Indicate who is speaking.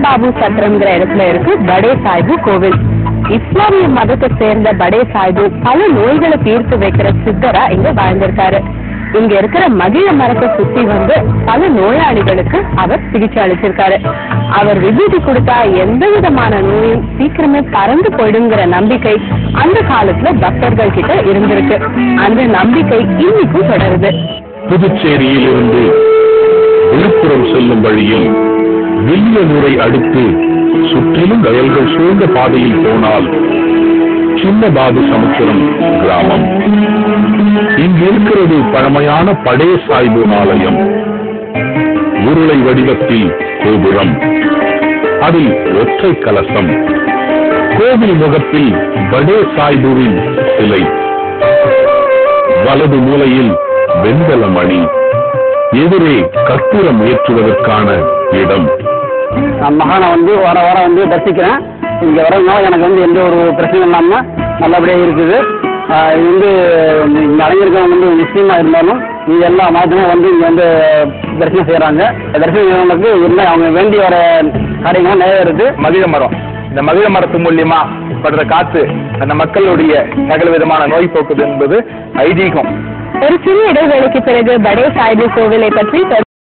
Speaker 1: பாபு சத்திரம்ங்கிற இடத்துல இருக்கு படே சாஹிபு கோவில். இஸ்லாமிய மதத்தை சேர்ந்த படே சாஹிபு பல நோய்களை தீர்த்து வைக்கிற சித்தரா இங்க வாழ்ந்திருக்காரு. இங்க இருக்கிற மகிழ மரத்தை சுத்தி வந்து பல நோயாளிகளுக்கு அவர் சிகிச்சை அளிச்சிருக்காரு. அவர் விபூதி கொடுத்தா எந்த விதமான நோயும் சீக்கிரமே பறந்து போயிடுங்கிற நம்பிக்கை அந்த காலத்துல பக்தர்கள் கிட்ட இருந்திருக்கு. அந்த நம்பிக்கை இன்னைக்கும் தொடருது.
Speaker 2: புதுச்சேரியில் இருந்து விழுப்புரம் செல்லும் வழியில் வில்லியனூரை அடுத்து சுற்றிலும் வயல்கள் சூழ்ந்த பாதையில் போனால் சின்னபாபு சமுத்திரம் கிராமம். இங்கு இருக்கிறது பழமையான படே சாஹிபு ஆலயம். உருளை வடிவத்தில் கோபுரம், அதில் ஒற்றை கலசம், கோவில் முகத்தில் படே சாஹிபுவின் சிலை, வலது மூலையில் வெண்கல மணி, எதிரே கற்பூரம் ஏற்றுவதற்கான இடம்.
Speaker 3: நான் மகானை வார வாரம் தரிசிக்கிறேன். இங்க வரதுனால எனக்கு எந்த ஒரு பிரச்சனை இல்லாம நல்லபடியா இருக்குது. இது இங்க அடைஞ்சிருக்கவங்க முஸ்லீமா இருந்தாலும் இங்க எல்லா மதத்திலும் இங்க தரிசனம் செய்யறாங்க. தரிசனம் செய்யறவங்களுக்கு என்ன அவங்க வேண்டி வர காரியங்களும் நிறைவேறுது.
Speaker 4: மகிழ மரம், இந்த மகிழ மரத்து மூலியமா படுற காத்து அந்த மக்களுடைய சகல விதமான நோய் போக்குது என்பது ஐதீகம்.
Speaker 1: ஒரு சிறிய இடைவேளைக்கு பிறகு படே சாஹிபு கோவிலை பற்றி